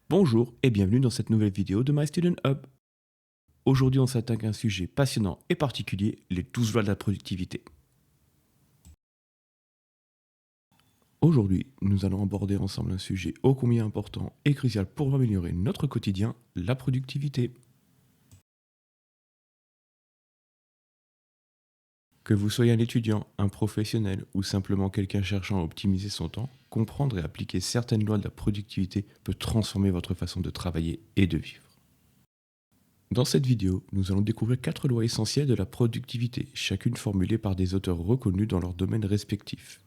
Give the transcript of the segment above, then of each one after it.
Bonjour et bienvenue dans cette nouvelle vidéo de My Student Hub. Aujourd'hui, on s'attaque à un sujet passionnant et particulier, les 12 lois de la productivité. Aujourd'hui, nous allons aborder ensemble un sujet ô combien important et crucial pour améliorer notre quotidien, la productivité. Que vous soyez un étudiant, un professionnel ou simplement quelqu'un cherchant à optimiser son temps, comprendre et appliquer certaines lois de la productivité peut transformer votre façon de travailler et de vivre. Dans cette vidéo, nous allons découvrir 4 lois essentielles de la productivité, chacune formulée par des auteurs reconnus dans leur domaine respectif.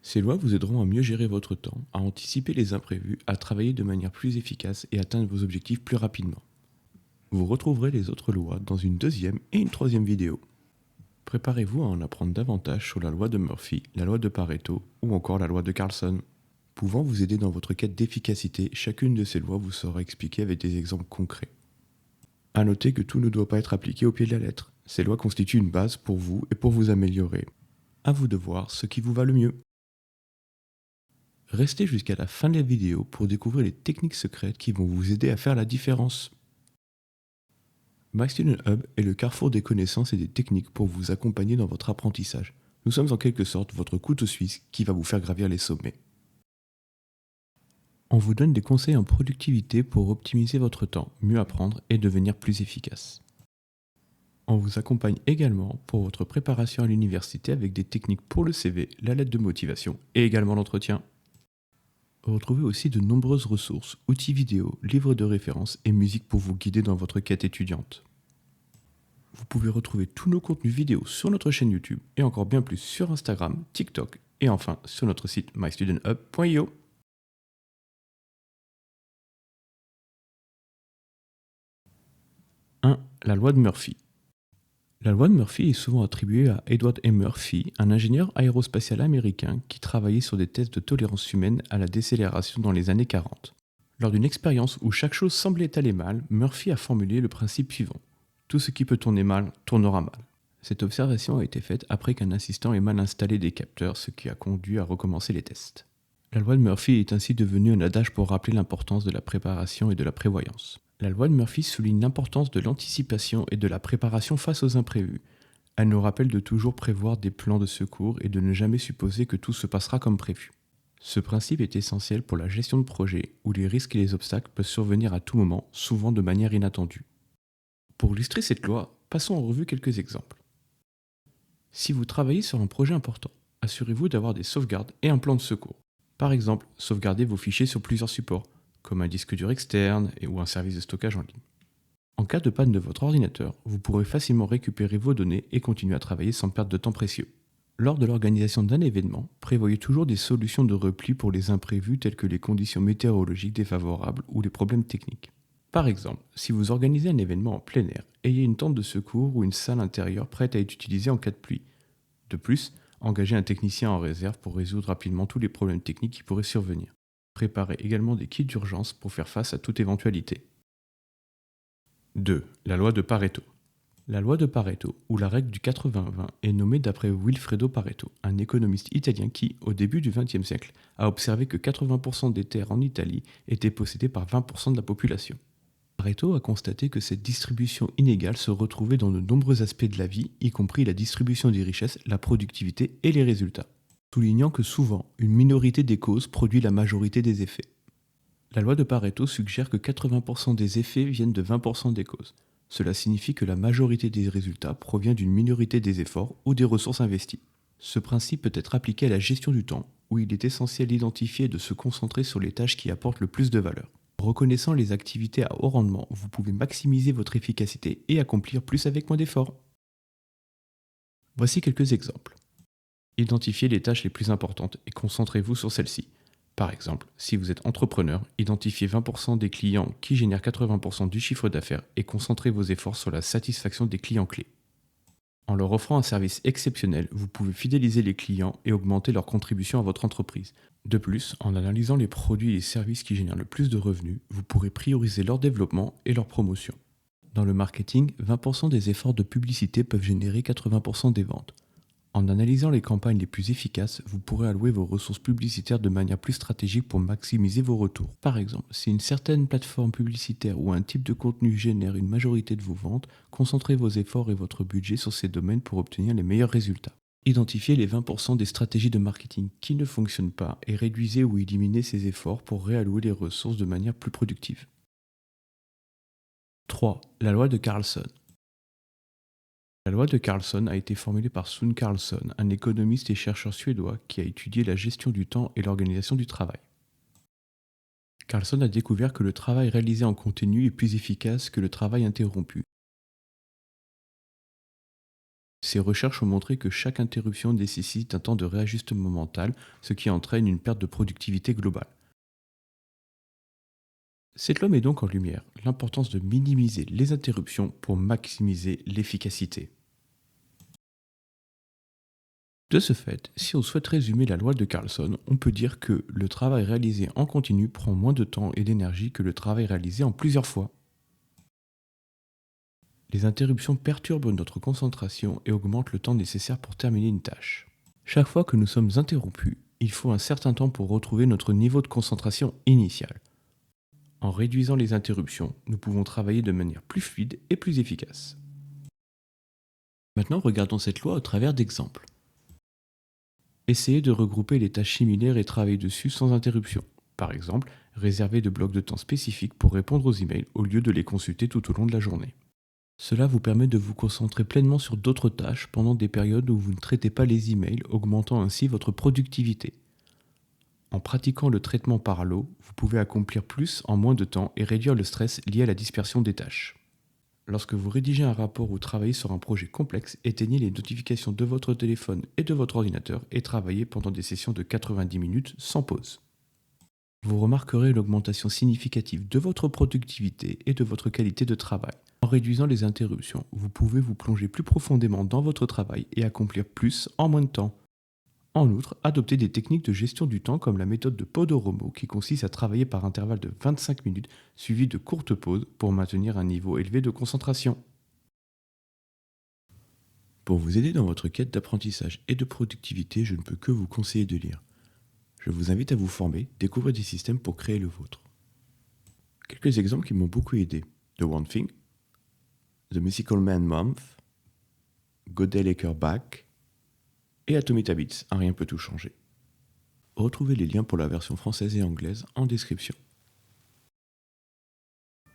Ces lois vous aideront à mieux gérer votre temps, à anticiper les imprévus, à travailler de manière plus efficace et atteindre vos objectifs plus rapidement. Vous retrouverez les autres lois dans une deuxième et une troisième vidéo. Préparez-vous à en apprendre davantage sur la loi de Murphy, la loi de Pareto ou encore la loi de Carlson. Pouvant vous aider dans votre quête d'efficacité, chacune de ces lois vous sera expliquée avec des exemples concrets. A noter que tout ne doit pas être appliqué au pied de la lettre. Ces lois constituent une base pour vous et pour vous améliorer. À vous de voir ce qui vous va le mieux. Restez jusqu'à la fin de la vidéo pour découvrir les techniques secrètes qui vont vous aider à faire la différence. My Student Hub est le carrefour des connaissances et des techniques pour vous accompagner dans votre apprentissage. Nous sommes en quelque sorte votre couteau suisse qui va vous faire gravir les sommets. On vous donne des conseils en productivité pour optimiser votre temps, mieux apprendre et devenir plus efficace. On vous accompagne également pour votre préparation à l'université avec des techniques pour le CV, la lettre de motivation et également l'entretien. Retrouvez aussi de nombreuses ressources, outils vidéo, livres de référence et musique pour vous guider dans votre quête étudiante. Vous pouvez retrouver tous nos contenus vidéo sur notre chaîne YouTube et encore bien plus sur Instagram, TikTok et enfin sur notre site mystudenthub.io. 1. La loi de Murphy. La loi de Murphy est souvent attribuée à Edward M. Murphy, un ingénieur aérospatial américain qui travaillait sur des tests de tolérance humaine à la décélération dans les années 40. Lors d'une expérience où chaque chose semblait aller mal, Murphy a formulé le principe suivant. Tout ce qui peut tourner mal, tournera mal. Cette observation a été faite après qu'un assistant ait mal installé des capteurs, ce qui a conduit à recommencer les tests. La loi de Murphy est ainsi devenue un adage pour rappeler l'importance de la préparation et de la prévoyance. La loi de Murphy souligne l'importance de l'anticipation et de la préparation face aux imprévus. Elle nous rappelle de toujours prévoir des plans de secours et de ne jamais supposer que tout se passera comme prévu. Ce principe est essentiel pour la gestion de projet où les risques et les obstacles peuvent survenir à tout moment, souvent de manière inattendue. Pour illustrer cette loi, passons en revue quelques exemples. Si vous travaillez sur un projet important, assurez-vous d'avoir des sauvegardes et un plan de secours. Par exemple, sauvegardez vos fichiers sur plusieurs supports, comme un disque dur externe ou un service de stockage en ligne. En cas de panne de votre ordinateur, vous pourrez facilement récupérer vos données et continuer à travailler sans perdre de temps précieux. Lors de l'organisation d'un événement, prévoyez toujours des solutions de repli pour les imprévus tels que les conditions météorologiques défavorables ou les problèmes techniques. Par exemple, si vous organisez un événement en plein air, ayez une tente de secours ou une salle intérieure prête à être utilisée en cas de pluie. De plus, engagez un technicien en réserve pour résoudre rapidement tous les problèmes techniques qui pourraient survenir. Préparez également des kits d'urgence pour faire face à toute éventualité. 2. La loi de Pareto. La loi de Pareto, ou la règle du 80-20, est nommée d'après Wilfredo Pareto, un économiste italien qui, au début du XXe siècle, a observé que 80% des terres en Italie étaient possédées par 20% de la population. Pareto a constaté que cette distribution inégale se retrouvait dans de nombreux aspects de la vie, y compris la distribution des richesses, la productivité et les résultats, soulignant que souvent, une minorité des causes produit la majorité des effets. La loi de Pareto suggère que 80% des effets viennent de 20% des causes. Cela signifie que la majorité des résultats provient d'une minorité des efforts ou des ressources investies. Ce principe peut être appliqué à la gestion du temps, où il est essentiel d'identifier et de se concentrer sur les tâches qui apportent le plus de valeur. En reconnaissant les activités à haut rendement, vous pouvez maximiser votre efficacité et accomplir plus avec moins d'efforts. Voici quelques exemples. Identifiez les tâches les plus importantes et concentrez-vous sur celles-ci. Par exemple, si vous êtes entrepreneur, identifiez 20% des clients qui génèrent 80% du chiffre d'affaires et concentrez vos efforts sur la satisfaction des clients clés. En leur offrant un service exceptionnel, vous pouvez fidéliser les clients et augmenter leur contribution à votre entreprise. De plus, en analysant les produits et les services qui génèrent le plus de revenus, vous pourrez prioriser leur développement et leur promotion. Dans le marketing, 20% des efforts de publicité peuvent générer 80% des ventes. En analysant les campagnes les plus efficaces, vous pourrez allouer vos ressources publicitaires de manière plus stratégique pour maximiser vos retours. Par exemple, si une certaine plateforme publicitaire ou un type de contenu génère une majorité de vos ventes, concentrez vos efforts et votre budget sur ces domaines pour obtenir les meilleurs résultats. Identifiez les 20% des stratégies de marketing qui ne fonctionnent pas et réduisez ou éliminez ces efforts pour réallouer les ressources de manière plus productive. 3. La loi de Carlson. La loi de Carlson a été formulée par Sune Carlson, un économiste et chercheur suédois qui a étudié la gestion du temps et l'organisation du travail. Carlson a découvert que le travail réalisé en continu est plus efficace que le travail interrompu. Ces recherches ont montré que chaque interruption nécessite un temps de réajustement mental, ce qui entraîne une perte de productivité globale. Cette loi met donc en lumière l'importance de minimiser les interruptions pour maximiser l'efficacité. De ce fait, si on souhaite résumer la loi de Carlson, on peut dire que le travail réalisé en continu prend moins de temps et d'énergie que le travail réalisé en plusieurs fois. Les interruptions perturbent notre concentration et augmentent le temps nécessaire pour terminer une tâche. Chaque fois que nous sommes interrompus, il faut un certain temps pour retrouver notre niveau de concentration initial. En réduisant les interruptions, nous pouvons travailler de manière plus fluide et plus efficace. Maintenant, regardons cette loi au travers d'exemples. Essayez de regrouper les tâches similaires et travailler dessus sans interruption. Par exemple, réservez de blocs de temps spécifiques pour répondre aux emails au lieu de les consulter tout au long de la journée. Cela vous permet de vous concentrer pleinement sur d'autres tâches pendant des périodes où vous ne traitez pas les emails, augmentant ainsi votre productivité. En pratiquant le traitement par lot, vous pouvez accomplir plus en moins de temps et réduire le stress lié à la dispersion des tâches. Lorsque vous rédigez un rapport ou travaillez sur un projet complexe, éteignez les notifications de votre téléphone et de votre ordinateur et travaillez pendant des sessions de 90 minutes sans pause. Vous remarquerez l'augmentation significative de votre productivité et de votre qualité de travail. En réduisant les interruptions, vous pouvez vous plonger plus profondément dans votre travail et accomplir plus en moins de temps. En outre, adoptez des techniques de gestion du temps comme la méthode de Pomodoro qui consiste à travailler par intervalles de 25 minutes suivies de courtes pauses pour maintenir un niveau élevé de concentration. Pour vous aider dans votre quête d'apprentissage et de productivité, je ne peux que vous conseiller de lire. Je vous invite à vous former, découvrir des systèmes pour créer le vôtre. Quelques exemples qui m'ont beaucoup aidé. The One Thing, The Mythical Man Month, Gödel Eker Back et Atomic Habits, un rien peut tout changer. Retrouvez les liens pour la version française et anglaise en description.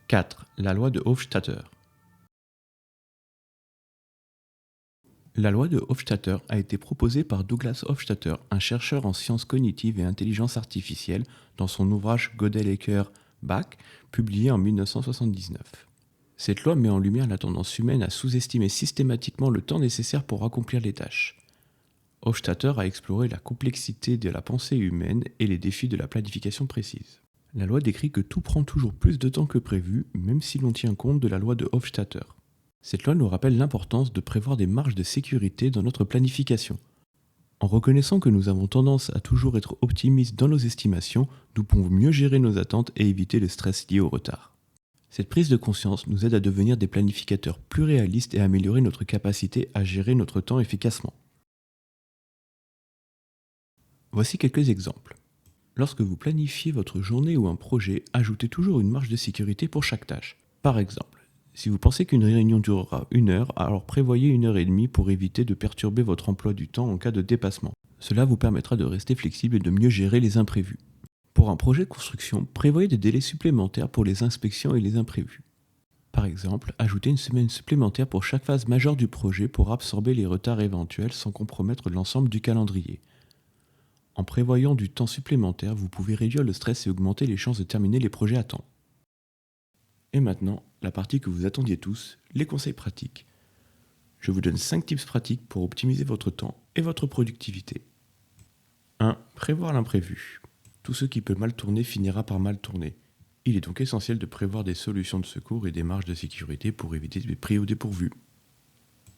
4. La loi de Hofstadter. La loi de Hofstadter a été proposée par Douglas Hofstadter, un chercheur en sciences cognitives et intelligence artificielle, dans son ouvrage Gödel Eker Back, publié en 1979. Cette loi met en lumière la tendance humaine à sous-estimer systématiquement le temps nécessaire pour accomplir les tâches. Hofstadter a exploré la complexité de la pensée humaine et les défis de la planification précise. La loi décrit que tout prend toujours plus de temps que prévu, même si l'on tient compte de la loi de Hofstadter. Cette loi nous rappelle l'importance de prévoir des marges de sécurité dans notre planification. En reconnaissant que nous avons tendance à toujours être optimistes dans nos estimations, nous pouvons mieux gérer nos attentes et éviter le stress lié au retard. Cette prise de conscience nous aide à devenir des planificateurs plus réalistes et à améliorer notre capacité à gérer notre temps efficacement. Voici quelques exemples. Lorsque vous planifiez votre journée ou un projet, ajoutez toujours une marge de sécurité pour chaque tâche. Par exemple, si vous pensez qu'une réunion durera 1 heure, alors prévoyez 1 heure et demie pour éviter de perturber votre emploi du temps en cas de dépassement. Cela vous permettra de rester flexible et de mieux gérer les imprévus. Pour un projet de construction, prévoyez des délais supplémentaires pour les inspections et les imprévus. Par exemple, ajoutez une semaine supplémentaire pour chaque phase majeure du projet pour absorber les retards éventuels sans compromettre l'ensemble du calendrier. En prévoyant du temps supplémentaire, vous pouvez réduire le stress et augmenter les chances de terminer les projets à temps. Et maintenant, la partie que vous attendiez tous, les conseils pratiques. Je vous donne 5 tips pratiques pour optimiser votre temps et votre productivité. 1. Prévoir l'imprévu. Tout ce qui peut mal tourner finira par mal tourner. Il est donc essentiel de prévoir des solutions de secours et des marges de sécurité pour éviter de pris au dépourvu.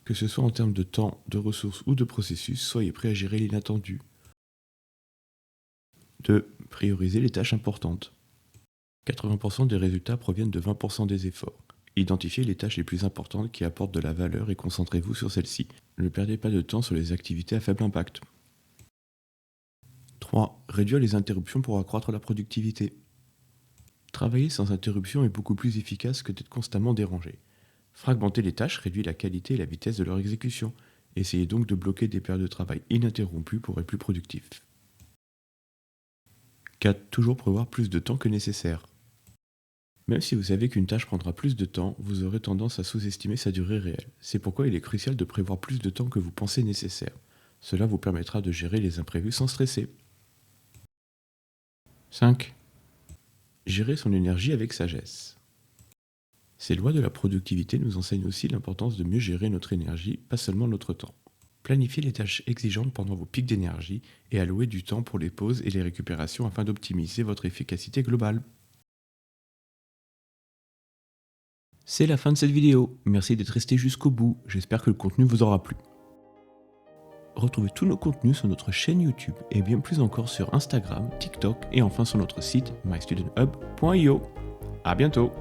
Que ce soit en termes de temps, de ressources ou de processus, soyez prêts à gérer l'inattendu. 2. Prioriser les tâches importantes. 80% des résultats proviennent de 20% des efforts. Identifiez les tâches les plus importantes qui apportent de la valeur et concentrez-vous sur celles-ci. Ne perdez pas de temps sur les activités à faible impact. 3. Réduire les interruptions pour accroître la productivité. Travailler sans interruption est beaucoup plus efficace que d'être constamment dérangé. Fragmenter les tâches réduit la qualité et la vitesse de leur exécution. Essayez donc de bloquer des périodes de travail ininterrompues pour être plus productif. 4. Toujours prévoir plus de temps que nécessaire. Même si vous savez qu'une tâche prendra plus de temps, vous aurez tendance à sous-estimer sa durée réelle. C'est pourquoi il est crucial de prévoir plus de temps que vous pensez nécessaire. Cela vous permettra de gérer les imprévus sans stresser. 5. Gérer son énergie avec sagesse. Ces lois de la productivité nous enseignent aussi l'importance de mieux gérer notre énergie, pas seulement notre temps. Planifiez les tâches exigeantes pendant vos pics d'énergie et allouez du temps pour les pauses et les récupérations afin d'optimiser votre efficacité globale. C'est la fin de cette vidéo. Merci d'être resté jusqu'au bout. J'espère que le contenu vous aura plu. Retrouvez tous nos contenus sur notre chaîne YouTube et bien plus encore sur Instagram, TikTok et enfin sur notre site mystudenthub.io. À bientôt.